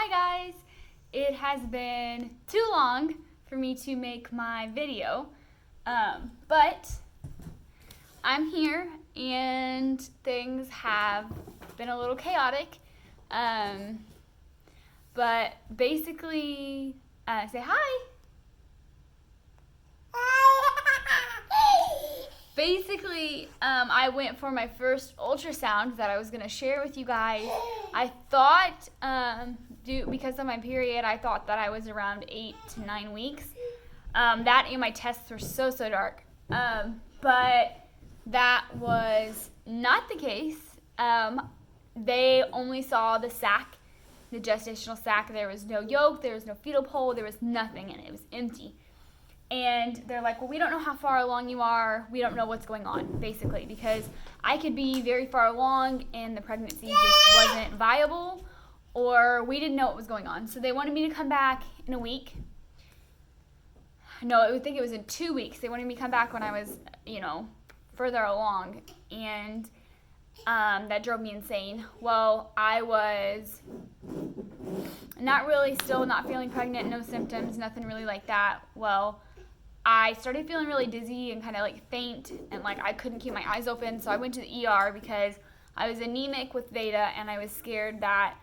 Hi guys! It has been too long for me to make my video, but I'm here and things have been a little chaotic, but basically, say hi! Basically, I went for my first ultrasound that I was going to share with you guys. I thought, because of my period, I thought that I was around 8 to 9 weeks. That and my tests were so dark. But that was not the case. They only saw the sac, the gestational sac. There was no yolk, there was no fetal pole, there was nothing in it. It was empty. And they're like, well, we don't know how far along you are. We don't know what's going on, basically, because I could be very far along and the pregnancy just wasn't viable, or we didn't know what was going on. So they wanted me to come back in a week. No, I think it was in 2 weeks. They wanted me to come back when I was, further along, and that drove me insane. Well, I was still not feeling pregnant, no symptoms, nothing really like that. Well, I started feeling really dizzy and kind of like faint, and like I couldn't keep my eyes open, so I went to the ER because I was anemic with Veda, and I was scared that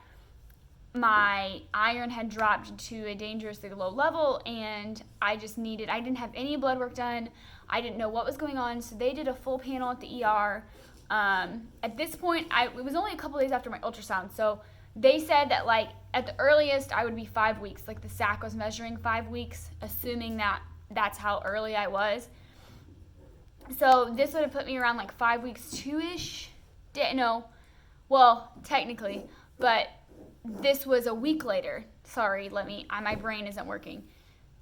my iron had dropped to a dangerously low level, and I didn't have any blood work done. I didn't know what was going on, so they did a full panel at the ER. At this point, it was only a couple days after my ultrasound, so they said that like at the earliest I would be 5 weeks, like the sac was measuring 5 weeks, assuming that that's how early I was. So this would have put me around like 5 weeks 2-ish. Well, technically, but this was a week later. Sorry, my brain isn't working.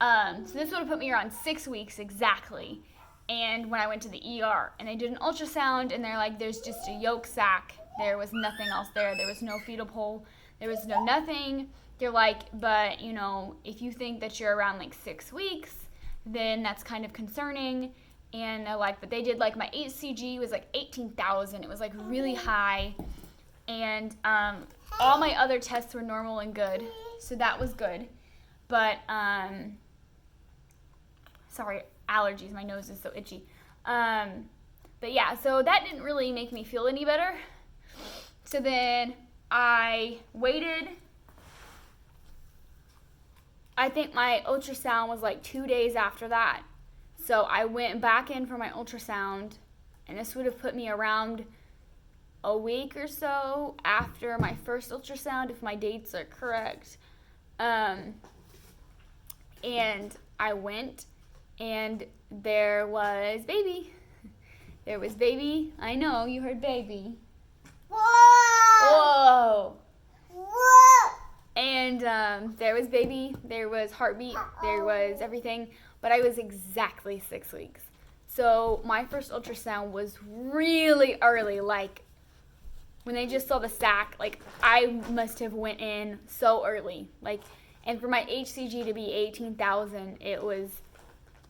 So this would have put me around 6 weeks exactly. And when I went to the ER and they did an ultrasound and they're like, there's just a yolk sac. There was nothing else there. There was no fetal pole. There was no nothing. They're like, but if you think that you're around like 6 weeks, then that's kind of concerning. And they're like, but they did like my HCG was like 18,000. It was like really high. And all my other tests were normal and good. So that was good. But, sorry, allergies. My nose is so itchy. But yeah, so that didn't really make me feel any better. So then I waited. I think my ultrasound was like 2 days after that. So I went back in for my ultrasound, and this would have put me around a week or so after my first ultrasound, if my dates are correct. And I went, and there was baby. There was baby. I know, you heard baby. Whoa! And there was baby, there was heartbeat, there was everything, but I was exactly 6 weeks. So my first ultrasound was really early, like when they just saw the sac, like I must have went in so early. Like, and for my HCG to be 18,000, it was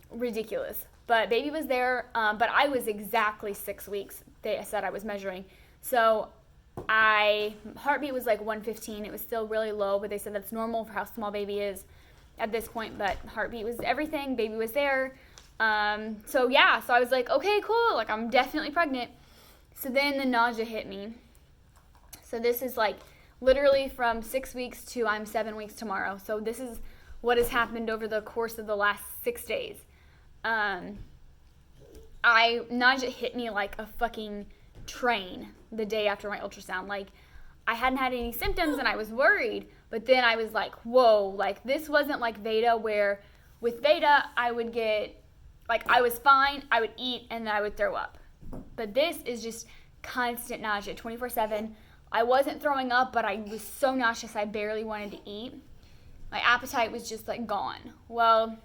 ridiculous. But baby was there, but I was exactly 6 weeks, they said I was measuring. So heartbeat was like 115. It was still really low, but they said that's normal for how small baby is at this point. But heartbeat was everything. Baby was there. So I was like, okay, cool. Like, I'm definitely pregnant. So then the nausea hit me. So this is like literally from 6 weeks to I'm 7 weeks tomorrow. So this is what has happened over the course of the last 6 days. Nausea hit me like a fucking train the day after my ultrasound. Like, I hadn't had any symptoms and I was worried, but then I was like, whoa, like this wasn't like Veda, where with Veda I would get, like, I was fine, I would eat, and then I would throw up. But this is just constant nausea 24/7. I wasn't throwing up, but I was so nauseous I barely wanted to eat. My appetite was just like gone. Well,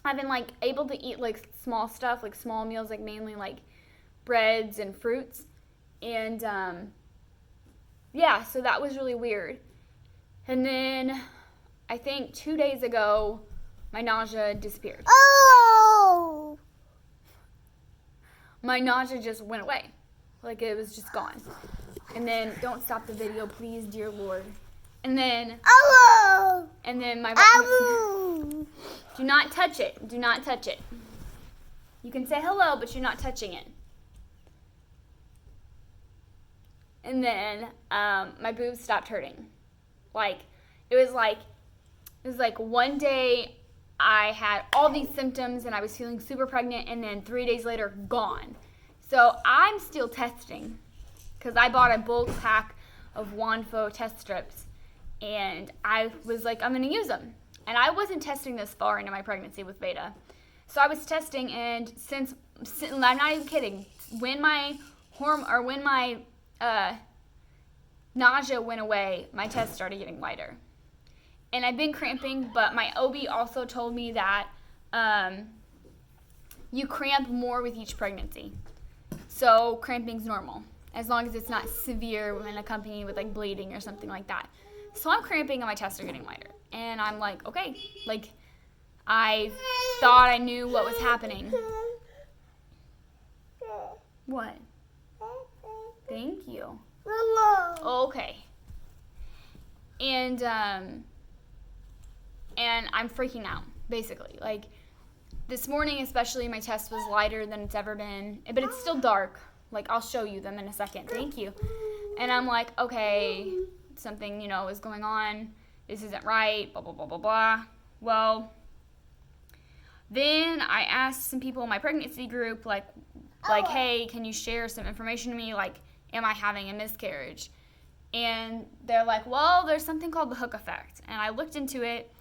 I've been like able to eat like small stuff, like small meals, like mainly like breads and fruits. And so that was really weird. And then I think 2 days ago, my nausea disappeared. Oh! My nausea just went away. Like, it was just gone. And then, don't stop the video, please, dear Lord. And then Hello. my Hello. do not touch it. Do not touch it. You can say hello, but you're not touching it. And then my boobs stopped hurting. It was like one day I had all these symptoms and I was feeling super pregnant, and then 3 days later, gone. So I'm still testing because I bought a bulk pack of Wanfo test strips, and I was like, I'm gonna use them. And I wasn't testing this far into my pregnancy with Veda. So I was testing, and since I'm not even kidding, when my nausea went away, my test started getting lighter. And I've been cramping, but my OB also told me that you cramp more with each pregnancy. So cramping's normal, as long as it's not severe when accompanied with like bleeding or something like that. So I'm cramping and my tests are getting lighter. And I'm like, okay, like I thought I knew what was happening. What? Thank you. Okay. And I'm freaking out, basically. Like, this morning especially, my test was lighter than it's ever been. But it's still dark. Like, I'll show you them in a second. Thank you. And I'm like, okay, something, is going on. This isn't right, blah, blah, blah, blah, blah. Well, then I asked some people in my pregnancy group, like, hey, can you share some information to me? Like, am I having a miscarriage? And they're like, well, there's something called the hook effect. And I looked into it,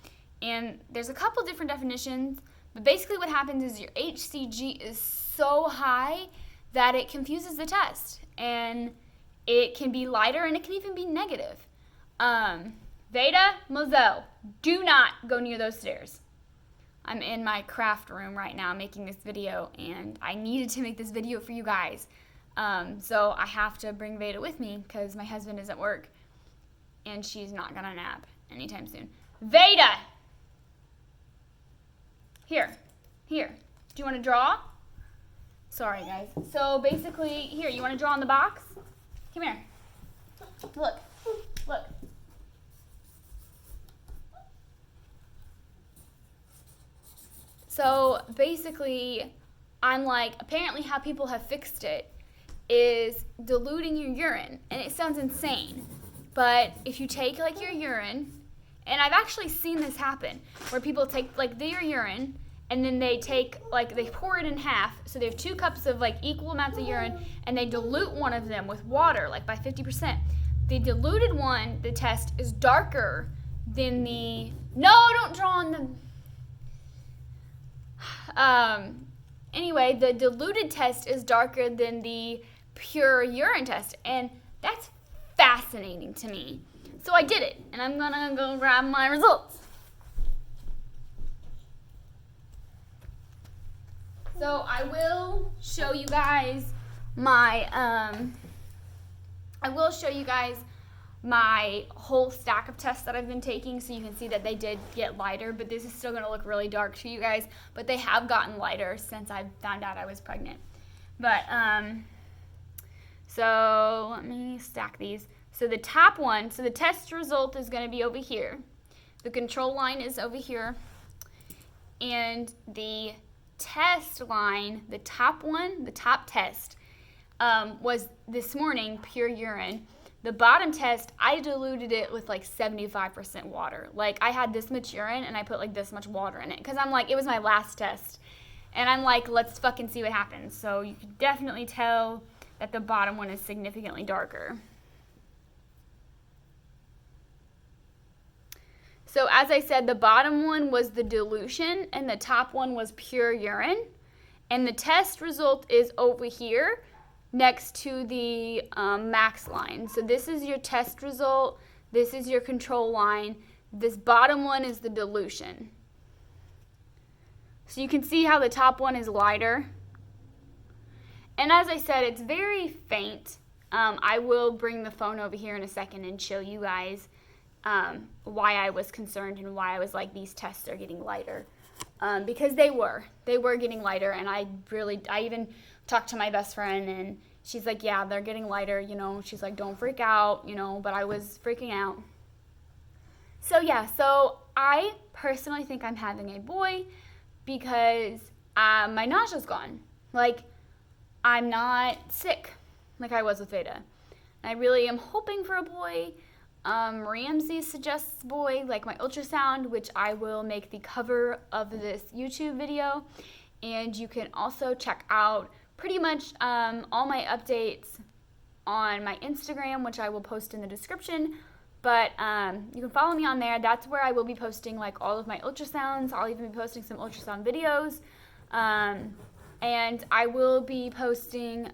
and there's a couple different definitions. But basically what happens is your HCG is so high that it confuses the test. And it can be lighter, and it can even be negative. Veda, Moselle, do not go near those stairs. I'm in my craft room right now making this video, and I needed to make this video for you guys. So I have to bring Veda with me because my husband is at work, and she's not going to nap anytime soon. Veda! Here. Do you want to draw? Sorry, guys. So basically, here, you want to draw on the box? Come here. Look. So basically, I'm like, apparently how people have fixed it is diluting your urine. And it sounds insane. But if you take like your urine, and I've actually seen this happen, where people take like their urine, and then they take, like, they pour it in half. So they have 2 cups of like equal amounts of urine, and they dilute one of them with water, like by 50%. The diluted one, the test, is darker than the, no, don't draw on them. Anyway, the diluted test is darker than the pure urine test, and that's fascinating to me. So I did it, and I'm gonna go grab my results. So I will show you guys my whole stack of tests that I've been taking, so you can see that they did get lighter, but this is still going to look really dark to you guys, but they have gotten lighter since I found out I was pregnant. But so let me stack these. So the top one, so the test result is going to be over here. The control line is over here, and the test line, the top one, the top test, was this morning pure urine. The bottom test, I diluted it with like 75% water. Like, I had this much urine and I put like this much water in it, because I'm like, it was my last test, and I'm like, let's fucking see what happens. So you can definitely tell that the bottom one is significantly darker. So as I said, the bottom one was the dilution and the top one was pure urine. And the test result is over here next to the max line. So this is your test result. This is your control line. This bottom one is the dilution. So you can see how the top one is lighter. And as I said, it's very faint. I will bring the phone over here in a second and show you guys why I was concerned and why I was like, these tests are getting lighter. Because they were getting lighter, and I even talked to my best friend, and she's like, yeah, they're getting lighter, she's like, don't freak out, but I was freaking out. So yeah, so I personally think I'm having a boy because my nausea's gone. Like, I'm not sick like I was with Veda. I really am hoping for a boy. Ramsey suggests boy, like my ultrasound, which I will make the cover of this YouTube video. And you can also check out pretty much all my updates on my Instagram, which I will post in the description. But you can follow me on there. That's where I will be posting like all of my ultrasounds. I'll even be posting some ultrasound videos. And I will be posting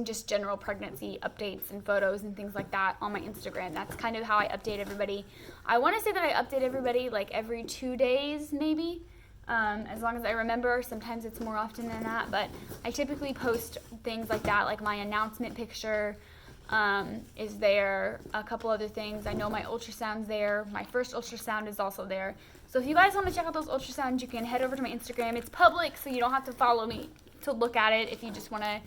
just general pregnancy updates and photos and things like that on my Instagram. That's kind of how I update everybody. I want to say that I update everybody like every 2 days maybe, as long as I remember. Sometimes it's more often than that, but I typically post things like that, like my announcement picture is there, a couple other things. I know my ultrasound's there. My first ultrasound is also there. So if you guys want to check out those ultrasounds, you can head over to my Instagram. It's public, so you don't have to follow me to look at it if you just want to,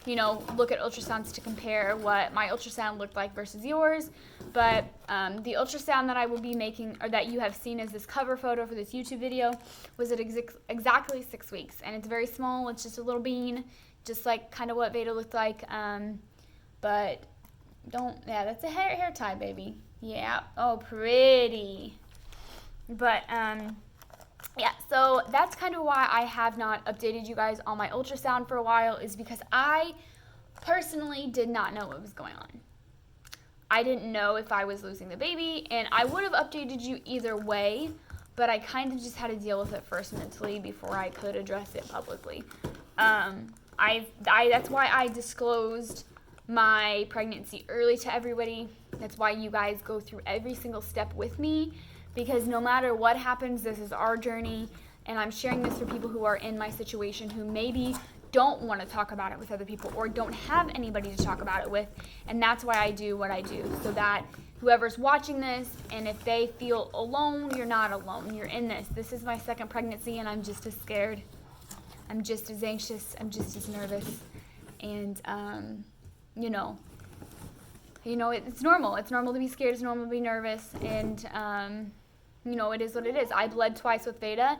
you know, look at ultrasounds to compare what my ultrasound looked like versus yours. But the ultrasound that I will be making, or that you have seen as this cover photo for this YouTube video, was at exactly 6 weeks. And it's very small. It's just a little bean, just like kind of what Veda looked like. But that's a hair tie, baby. Yeah. Oh, pretty. But, yeah, so that's kind of why I have not updated you guys on my ultrasound for a while, is because I personally did not know what was going on. I didn't know if I was losing the baby, and I would have updated you either way, but I kind of just had to deal with it first mentally before I could address it publicly. That's why I disclosed my pregnancy early to everybody. That's why you guys go through every single step with me, because no matter what happens, this is our journey, and I'm sharing this for people who are in my situation who maybe don't want to talk about it with other people or don't have anybody to talk about it with, and that's why I do what I do, so that whoever's watching this, and if they feel alone, you're not alone. You're in this. This is my second pregnancy, and I'm just as scared. I'm just as anxious. I'm just as nervous, and you know, it's normal. It's normal to be scared. It's normal to be nervous. And, you know, it is what it is. I bled twice with Veda.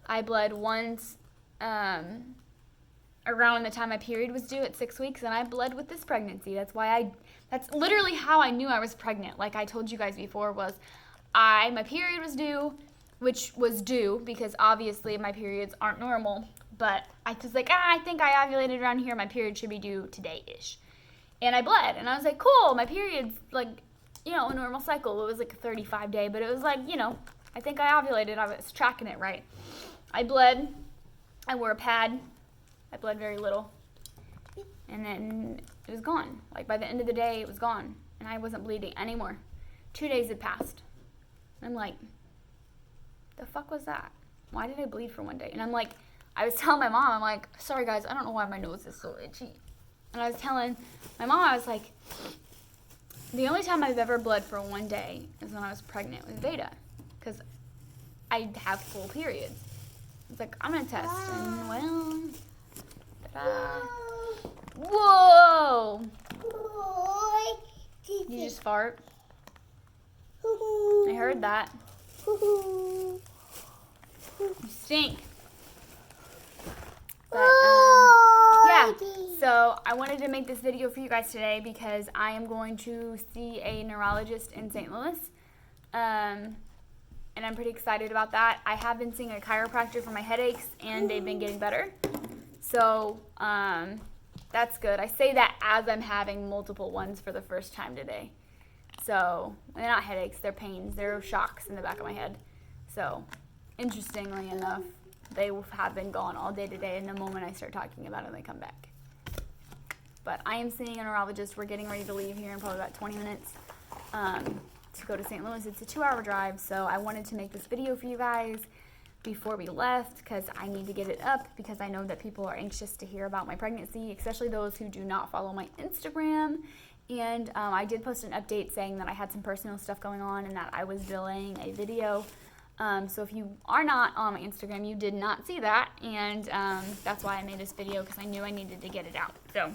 I bled once around the time my period was due at 6 weeks, and I bled with this pregnancy. That's literally how I knew I was pregnant. Like I told you guys before, my period was due, which was due because obviously my periods aren't normal. But I was like, I think I ovulated around here. My period should be due today-ish. And I bled, and I was like, cool, my period's like, you know, a normal cycle. It was like a 35-day, but it was like, you know, I think I ovulated. I was tracking it right. I bled. I wore a pad. I bled very little. And then it was gone. Like, by the end of the day, it was gone. And I wasn't bleeding anymore. 2 days had passed. I'm like, the fuck was that? Why did I bleed for 1 day? And I'm like, I was telling my mom, I'm like, sorry, guys, I don't know why my nose is so itchy. And I was telling my mom, I was like, the only time I've ever bled for 1 day is when I was pregnant with Veda, because I have full periods. I was like, I'm going to test. And, well, ta-da. Whoa! Did you just fart? I heard that. You stink. But, yeah, so I wanted to make this video for you guys today because I am going to see a neurologist in St. Louis, and I'm pretty excited about that. I have been seeing a chiropractor for my headaches, and they've been getting better, so that's good. I say that as I'm having multiple ones for the first time today, so they're not headaches, they're pains, they're shocks in the back of my head. So interestingly enough, they have been gone all day today, and the moment I start talking about it, they come back. But I am seeing a neurologist. We're getting ready to leave here in probably about 20 minutes to go to St. Louis. It's a 2-hour drive, so I wanted to make this video for you guys before we left because I need to get it up because I know that people are anxious to hear about my pregnancy, especially those who do not follow my Instagram. And I did post an update saying that I had some personal stuff going on and that I was delaying a video. So if you are not on my Instagram, you did not see that, and that's why I made this video, because I knew I needed to get it out. So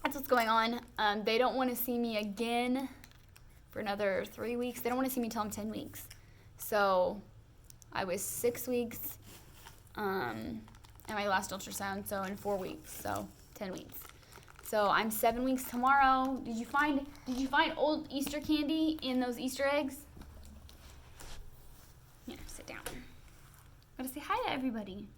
that's that's what's going on. They don't want to see me again for another 3 weeks. They don't want to see me till I'm 10 weeks. So I was 6 weeks at my last ultrasound, so in 4 weeks, so 10 weeks. So I'm 7 weeks tomorrow. Did you find old Easter candy in those Easter eggs? Here, sit down. Gotta say hi to everybody.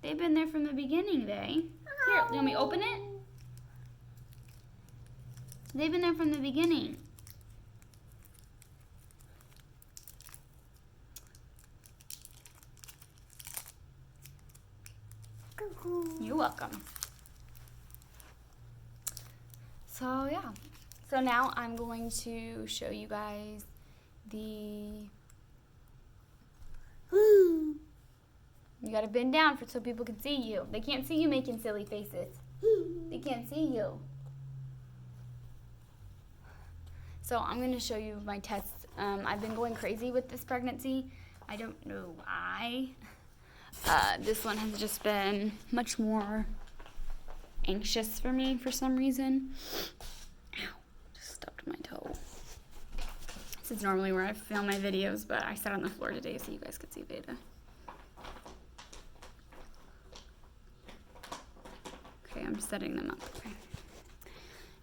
They've been there from the beginning, Here, you want me to open it? They've been there from the beginning. You're welcome. So yeah. So now I'm going to show you guys the... You gotta bend down so people can see you. They can't see you making silly faces. They can't see you. So I'm gonna show you my tests. I've been going crazy with this pregnancy. I don't know why. This one has just been much more anxious for me for some reason. Ow, just stubbed my toe. This is normally where I film my videos, but I sat on the floor today so you guys could see Veda. Okay, I'm setting them up. Okay.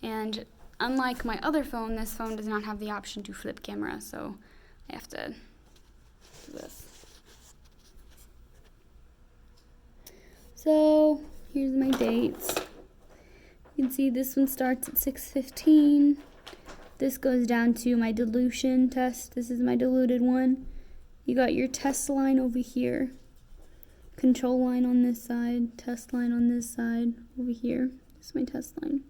And unlike my other phone, this phone does not have the option to flip camera, so I have to do this. So here's my dates. You can see this one starts at 6:15. This goes down to my dilution test. This is my diluted one. You got your test line over here. Control line on this side, test line on this side, over here. This is my test line.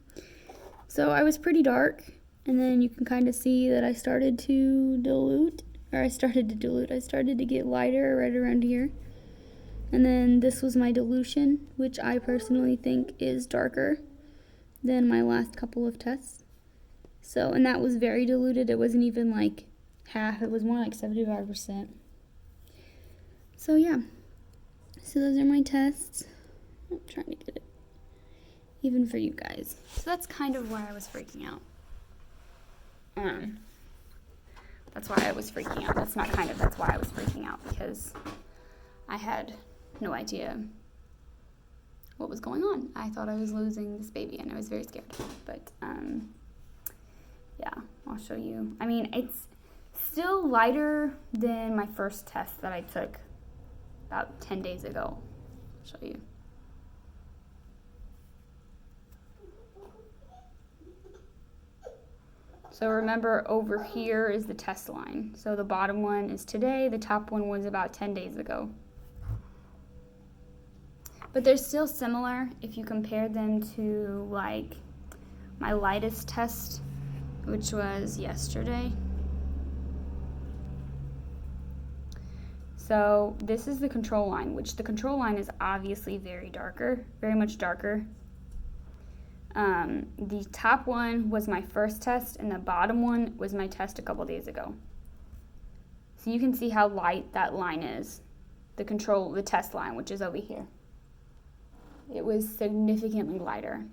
So I was pretty dark, and then you can kind of see that I started to dilute. I started to get lighter right around here. And then this was my dilution, which I personally think is darker than my last couple of tests. So, and that was very diluted. It wasn't even like half. It was more like 75%. So yeah. So those are my tests. I'm trying to get it even for you guys. So that's kind of why I was freaking out. That's why I was freaking out. That's not kind of, that's why I was freaking out, because I had no idea what was going on. I thought I was losing this baby, and I was very scared. But yeah, I'll show you. I mean, it's still lighter than my first test that I took about 10 days ago. I'll show you. So remember, over here is the test line. So the bottom one is today, the top one was about 10 days ago. But they're still similar if you compare them to like my lightest test, which was yesterday. So this is the control line, which the control line is obviously very much darker. The top one was my first test, and the bottom one was my test a couple days ago. So you can see how light that line is, the test line, which is over here. It was significantly lighter,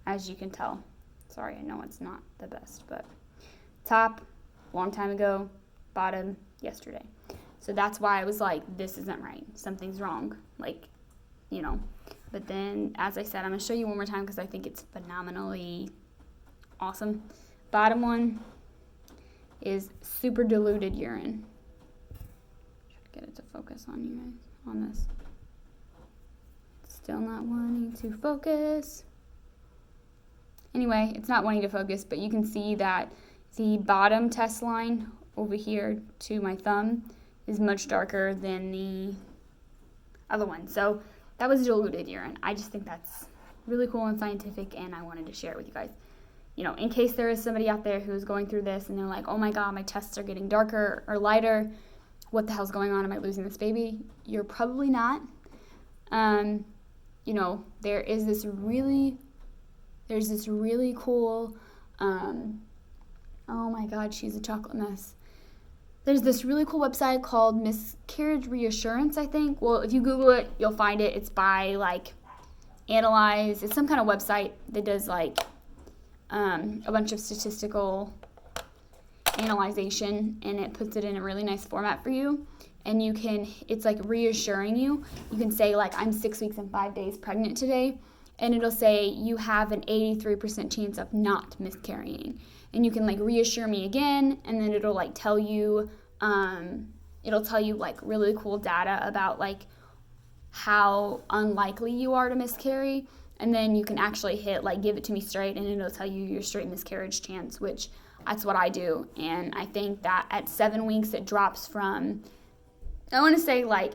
as you can tell. Sorry, I know it's not the best, but top, long time ago, bottom, yesterday. So that's why I was like, this isn't right. Something's wrong. Like, you know. But then, as I said, I'm going to show you one more time because I think it's phenomenally awesome. Bottom one is super diluted urine. Try to get it to focus on you guys, on this. Still not wanting to focus. Anyway, it's not wanting to focus, but you can see that the bottom test line over here to my thumb is much darker than the other one. So that was diluted urine. I just think that's really cool and scientific, and I wanted to share it with you guys. You know, in case there is somebody out there who's going through this and they're like, oh my God, my tests are getting darker or lighter. What the hell's going on? Am I losing this baby? You're probably not. You know, there's this really cool, oh my God, she's a chocolate mess. There's this really cool website called Miscarriage Reassurance, I think. Well, if you Google it, you'll find it. It's by, like, analyze. It's some kind of website that does like a bunch of statistical analyzation, and it puts it in a really nice format for you. And you can, it's like reassuring you. You can say like, I'm 6 weeks and 5 days pregnant today, and it'll say you have an 83% chance of not miscarrying. And you can like reassure me again, and then it'll like tell you, like really cool data about like how unlikely you are to miscarry. And then you can actually hit like give it to me straight, and it'll tell you your straight miscarriage chance, which that's what I do. And I think that at 7 weeks it drops from, I want to say like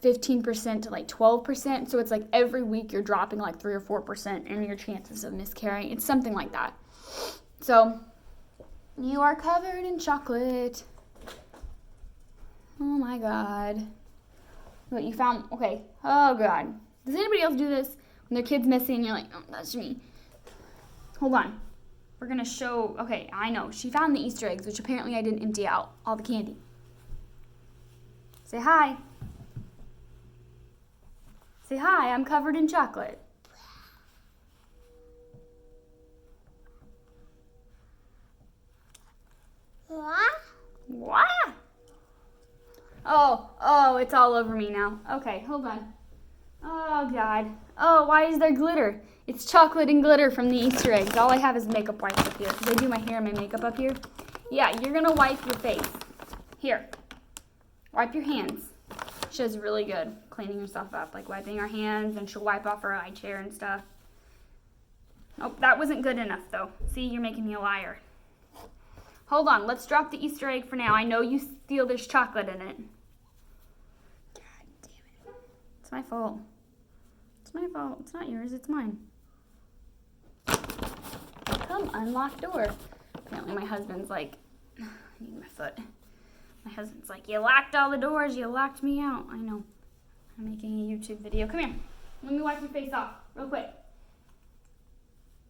15% to like 12%. So it's like every week you're dropping like 3 or 4% in your chances of miscarrying. It's something like that. So you are covered in chocolate. Oh my God. What you found? Okay. Oh God. Does anybody else do this? When their kid's missing and you're like, oh, that's me. Hold on. We're going to show. Okay, I know. She found the Easter eggs, which apparently I didn't empty out all the candy. Say hi. Say hi, I'm covered in chocolate. What? Oh, it's all over me now. Okay, hold on. Oh, God. Oh, why is there glitter? It's chocolate and glitter from the Easter eggs. All I have is makeup wipes up here because I do my hair and my makeup up here. Yeah, you're going to wipe your face. Here. Wipe your hands. She does really good cleaning herself up, like wiping her hands, and she'll wipe off her eye chair and stuff. Oh, that wasn't good enough, though. See, you're making me a liar. Hold on, let's drop the Easter egg for now. I know you feel there's chocolate in it. God damn it. It's my fault. It's my fault. It's not yours, it's mine. Come, unlock door. Apparently my husband's like, I need my foot. My husband's like, you locked all the doors, you locked me out. I know. I'm making a YouTube video. Come here. Let me wipe your face off real quick.